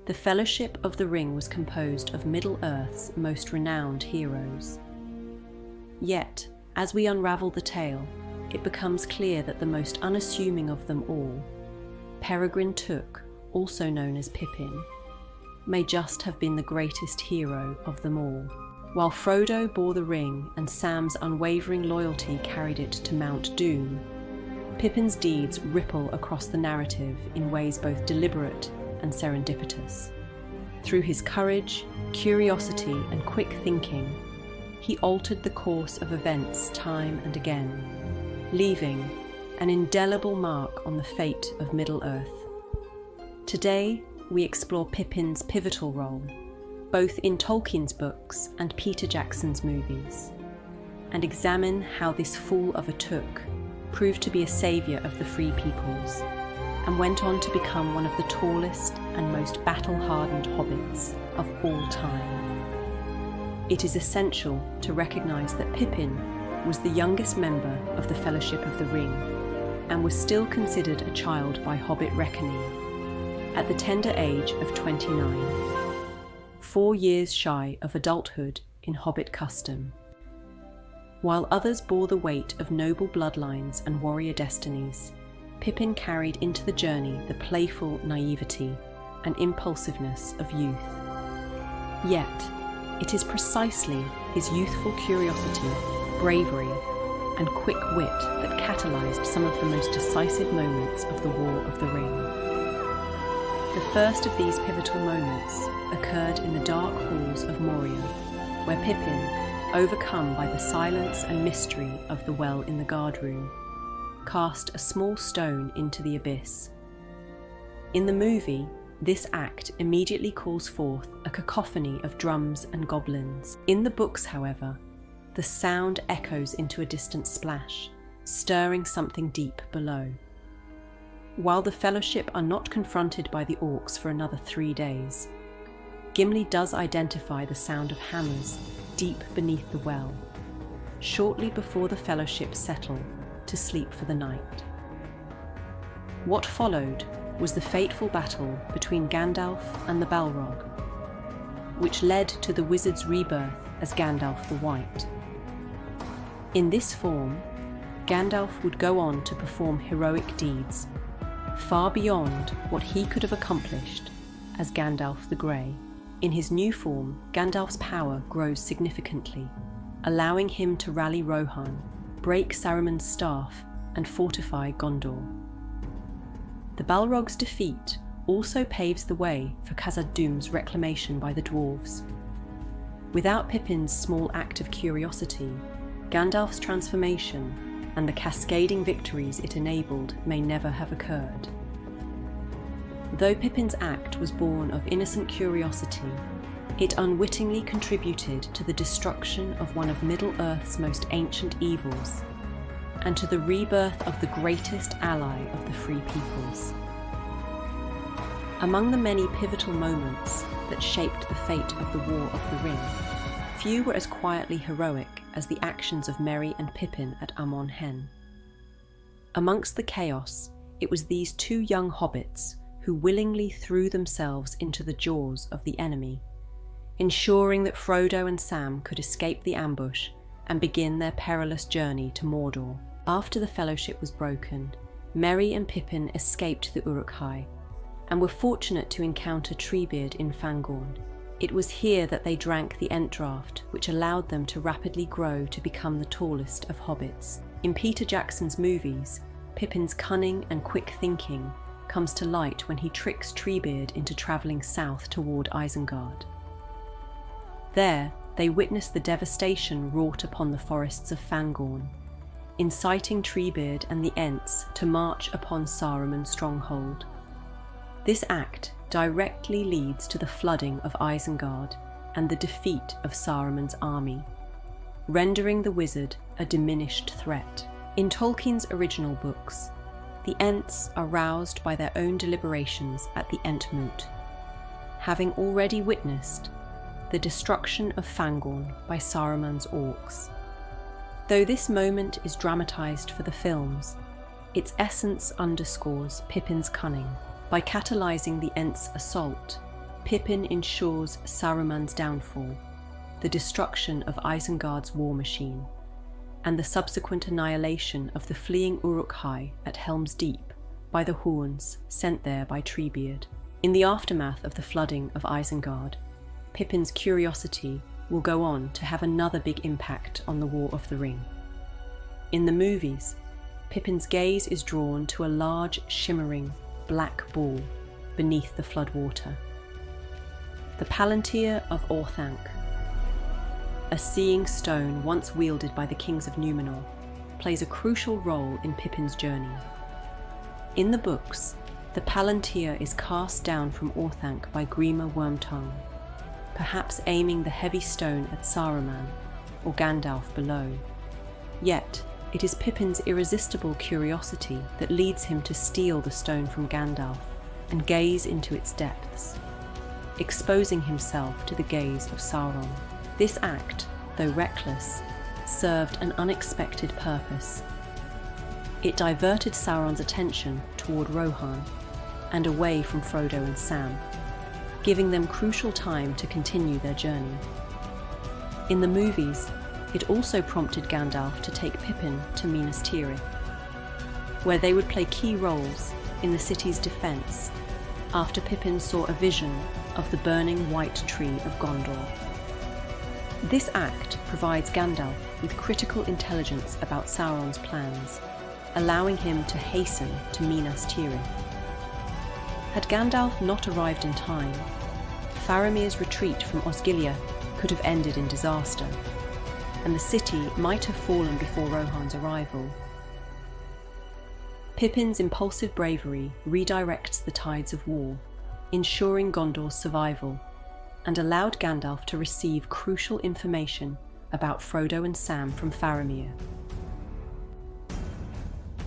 The Fellowship of the Ring was composed of Middle-earth's most renowned heroes. Yet, as we unravel the tale, it becomes clear that the most unassuming of them all, Peregrin Took, also known as Pippin, may just have been the greatest hero of them all. While Frodo bore the ring and Sam's unwavering loyalty carried it to Mount Doom, Pippin's deeds ripple across the narrative in ways both deliberate and serendipitous. Through his courage, curiosity, and quick thinking, he altered the course of events time and again, leaving an indelible mark on the fate of Middle-earth. Today, we explore Pippin's pivotal role, both in Tolkien's books and Peter Jackson's movies, and examine how this fool of a Took proved to be a saviour of the Free Peoples, and went on to become one of the tallest and most battle-hardened hobbits of all time. It is essential to recognise that Pippin was the youngest member of the Fellowship of the Ring, and was still considered a child by Hobbit reckoning, at the tender age of 29, 4 years shy of adulthood in Hobbit custom. While others bore the weight of noble bloodlines and warrior destinies, Pippin carried into the journey the playful naivety and impulsiveness of youth. Yet, it is precisely his youthful curiosity, bravery, and quick wit that catalysed some of the most decisive moments of the War of the Ring. The first of these pivotal moments occurred in the dark halls of Moria, where Pippin, overcome by the silence and mystery of the well in the guardroom, cast a small stone into the abyss. In the movie, this act immediately calls forth a cacophony of drums and goblins. In the books, however, the sound echoes into a distant splash, stirring something deep below. While the Fellowship are not confronted by the orcs for another 3 days, Gimli does identify the sound of hammers deep beneath the well, shortly before the Fellowship settle to sleep for the night. What followed was the fateful battle between Gandalf and the Balrog, which led to the wizard's rebirth as Gandalf the White. In this form, Gandalf would go on to perform heroic deeds, far beyond what he could have accomplished as Gandalf the Grey. In his new form, Gandalf's power grows significantly, allowing him to rally Rohan, break Saruman's staff, and fortify Gondor. The Balrog's defeat also paves the way for Khazad-dûm's reclamation by the dwarves. Without Pippin's small act of curiosity, Gandalf's transformation and the cascading victories it enabled may never have occurred. Though Pippin's act was born of innocent curiosity, it unwittingly contributed to the destruction of one of Middle-earth's most ancient evils, and to the rebirth of the greatest ally of the Free Peoples. Among the many pivotal moments that shaped the fate of the War of the Ring, few were as quietly heroic as the actions of Merry and Pippin at Amon Hen. Amongst the chaos, it was these 2 young hobbits who willingly threw themselves into the jaws of the enemy, ensuring that Frodo and Sam could escape the ambush and begin their perilous journey to Mordor. After the Fellowship was broken, Merry and Pippin escaped the Uruk-hai and were fortunate to encounter Treebeard in Fangorn. It was here that they drank the Ent-draught, which allowed them to rapidly grow to become the tallest of hobbits. In Peter Jackson's movies, Pippin's cunning and quick thinking comes to light when he tricks Treebeard into travelling south toward Isengard. There, they witness the devastation wrought upon the forests of Fangorn, inciting Treebeard and the Ents to march upon Saruman's stronghold. This act directly leads to the flooding of Isengard and the defeat of Saruman's army, rendering the wizard a diminished threat. In Tolkien's original books, the Ents are roused by their own deliberations at the Entmoot, having already witnessed the destruction of Fangorn by Saruman's orcs. Though this moment is dramatised for the films, its essence underscores Pippin's cunning. By catalysing the Ents' assault, Pippin ensures Saruman's downfall, the destruction of Isengard's war machine, and the subsequent annihilation of the fleeing Uruk-hai at Helm's Deep by the horns sent there by Treebeard. In the aftermath of the flooding of Isengard, Pippin's curiosity will go on to have another big impact on the War of the Ring. In the movies, Pippin's gaze is drawn to a large, shimmering, black ball beneath the floodwater. The Palantir of Orthanc, a seeing stone once wielded by the kings of Númenor, plays a crucial role in Pippin's journey. In the books, the Palantir is cast down from Orthanc by Grima Wormtongue, perhaps aiming the heavy stone at Saruman or Gandalf below. Yet, it is Pippin's irresistible curiosity that leads him to steal the stone from Gandalf and gaze into its depths, exposing himself to the gaze of Sauron. This act, though reckless, served an unexpected purpose. It diverted Sauron's attention toward Rohan and away from Frodo and Sam, giving them crucial time to continue their journey. In the movies, it also prompted Gandalf to take Pippin to Minas Tirith, where they would play key roles in the city's defence after Pippin saw a vision of the burning white tree of Gondor. This act provides Gandalf with critical intelligence about Sauron's plans, allowing him to hasten to Minas Tirith. Had Gandalf not arrived in time, Faramir's retreat from Osgiliath could have ended in disaster, and the city might have fallen before Rohan's arrival. Pippin's impulsive bravery redirects the tides of war, ensuring Gondor's survival, and allowed Gandalf to receive crucial information about Frodo and Sam from Faramir.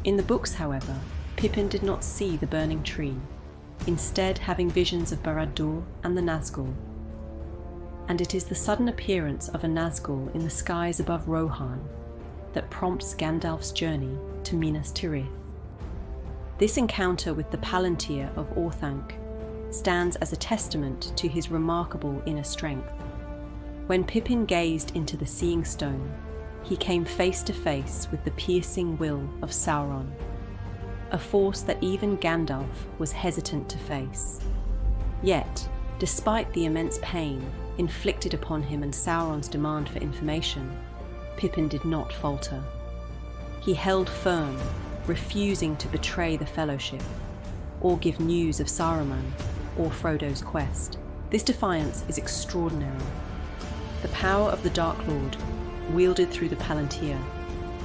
In the books, however, Pippin did not see the burning tree, instead having visions of Barad-dûr and the Nazgul. And it is the sudden appearance of a Nazgul in the skies above Rohan that prompts Gandalf's journey to Minas Tirith. This encounter with the Palantir of Orthanc stands as a testament to his remarkable inner strength. When Pippin gazed into the Seeing Stone, he came face to face with the piercing will of Sauron, a force that even Gandalf was hesitant to face. Yet, despite the immense pain inflicted upon him and Sauron's demand for information, Pippin did not falter. He held firm, refusing to betray the Fellowship, or give news of Saruman or Frodo's quest. This defiance is extraordinary. The power of the Dark Lord, wielded through the Palantir,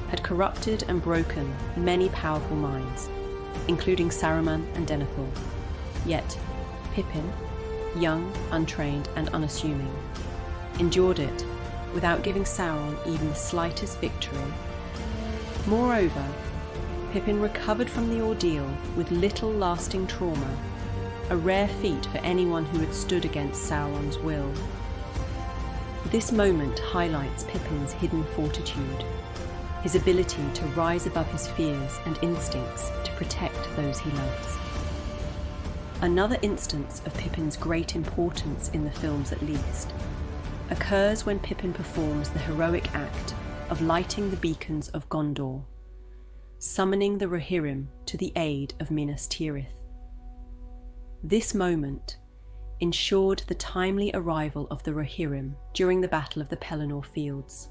had corrupted and broken many powerful minds, including Saruman and Denethor. Yet, Pippin, young, untrained, and unassuming, endured it without giving Sauron even the slightest victory. Moreover, Pippin recovered from the ordeal with little lasting trauma, a rare feat for anyone who had stood against Sauron's will. This moment highlights Pippin's hidden fortitude, his ability to rise above his fears and instincts to protect those he loves. Another instance of Pippin's great importance in the films at least occurs when Pippin performs the heroic act of lighting the beacons of Gondor, summoning the Rohirrim to the aid of Minas Tirith. This moment ensured the timely arrival of the Rohirrim during the Battle of the Pelennor Fields.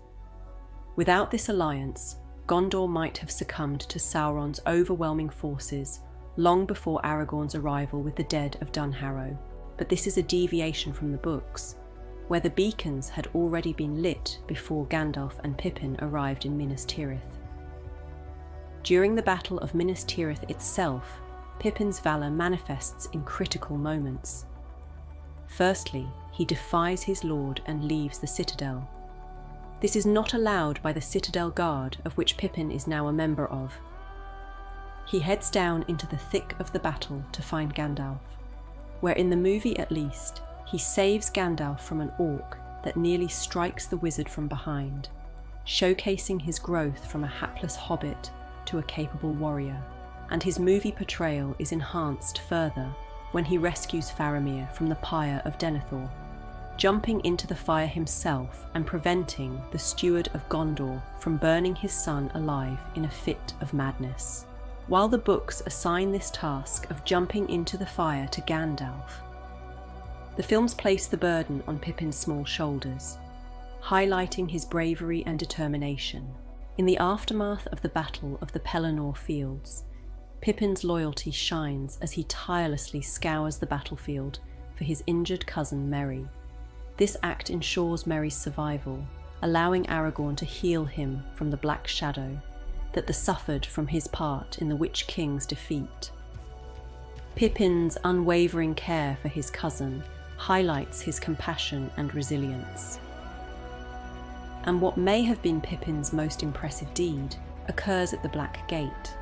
Without this alliance, Gondor might have succumbed to Sauron's overwhelming forces long before Aragorn's arrival with the dead of Dunharrow. But this is a deviation from the books, where the beacons had already been lit before Gandalf and Pippin arrived in Minas Tirith. During the Battle of Minas Tirith itself, Pippin's valour manifests in critical moments. Firstly, he defies his lord and leaves the citadel. This is not allowed by the Citadel Guard, of which Pippin is now a member of. He heads down into the thick of the battle to find Gandalf, where in the movie at least, he saves Gandalf from an orc that nearly strikes the wizard from behind, showcasing his growth from a hapless hobbit to a capable warrior. And his movie portrayal is enhanced further when he rescues Faramir from the pyre of Denethor, jumping into the fire himself and preventing the steward of Gondor from burning his son alive in a fit of madness. While the books assign this task of jumping into the fire to Gandalf, the films place the burden on Pippin's small shoulders, highlighting his bravery and determination. In the aftermath of the Battle of the Pelennor Fields, Pippin's loyalty shines as he tirelessly scours the battlefield for his injured cousin Merry. This act ensures Merry's survival, allowing Aragorn to heal him from the black shadow that suffered from his part in the Witch King's defeat. Pippin's unwavering care for his cousin highlights his compassion and resilience. And what may have been Pippin's most impressive deed occurs at the Black Gate.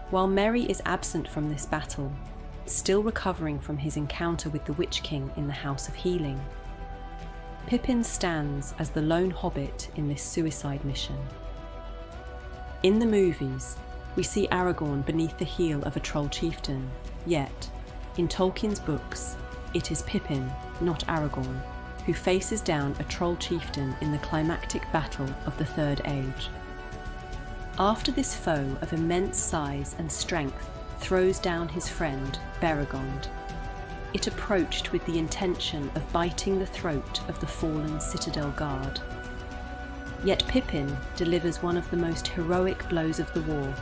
While Merry is absent from this battle, still recovering from his encounter with the Witch King in the House of Healing, Pippin stands as the lone hobbit in this suicide mission. In the movies, we see Aragorn beneath the heel of a troll chieftain, yet, in Tolkien's books, it is Pippin, not Aragorn, who faces down a troll chieftain in the climactic battle of the Third Age. After this foe of immense size and strength throws down his friend, Beregond, it approached with the intention of biting the throat of the fallen Citadel Guard. Yet Pippin delivers one of the most heroic blows of the war,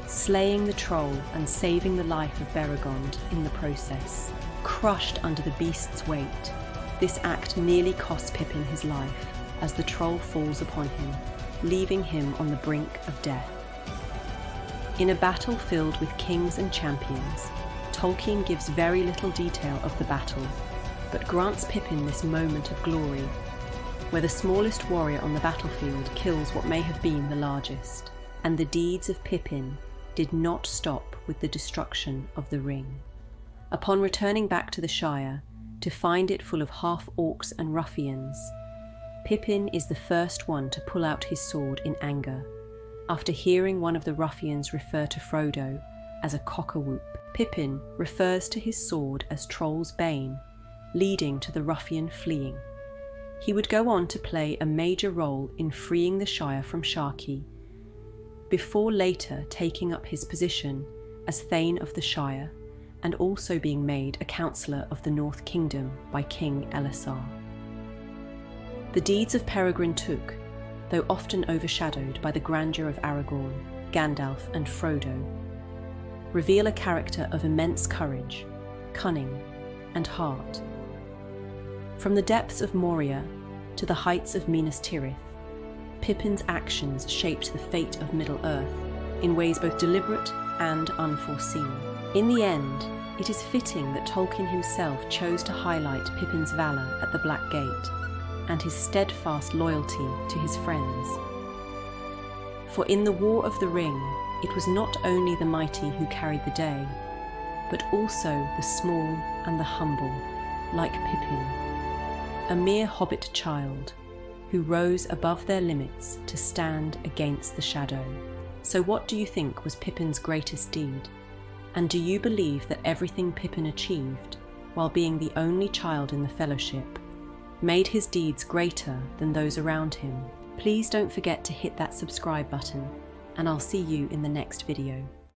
slaying the troll and saving the life of Beregond in the process. Crushed under the beast's weight, this act nearly costs Pippin his life as the troll falls upon him, leaving him on the brink of death. In a battle filled with kings and champions, Tolkien gives very little detail of the battle, but grants Pippin this moment of glory, where the smallest warrior on the battlefield kills what may have been the largest, and the deeds of Pippin did not stop with the destruction of the ring. Upon returning back to the Shire, to find it full of half-orcs and ruffians, Pippin is the first one to pull out his sword in anger. After hearing one of the ruffians refer to Frodo as a cock-a-whoop, Pippin refers to his sword as Troll's Bane, leading to the ruffian fleeing. He would go on to play a major role in freeing the Shire from Sharkey, before later taking up his position as Thane of the Shire, and also being made a councillor of the North Kingdom by King Elessar. The deeds of Peregrin Took, though often overshadowed by the grandeur of Aragorn, Gandalf and Frodo, reveal a character of immense courage, cunning and heart. From the depths of Moria to the heights of Minas Tirith, Pippin's actions shaped the fate of Middle-earth in ways both deliberate and unforeseen. In the end, it is fitting that Tolkien himself chose to highlight Pippin's valour at the Black Gate and his steadfast loyalty to his friends. For in the War of the Ring, it was not only the mighty who carried the day, but also the small and the humble, like Pippin, a mere hobbit child who rose above their limits to stand against the shadow. So what do you think was Pippin's greatest deed? And do you believe that everything Pippin achieved, while being the only child in the Fellowship, made his deeds greater than those around him? Please don't forget to hit that subscribe button, and I'll see you in the next video.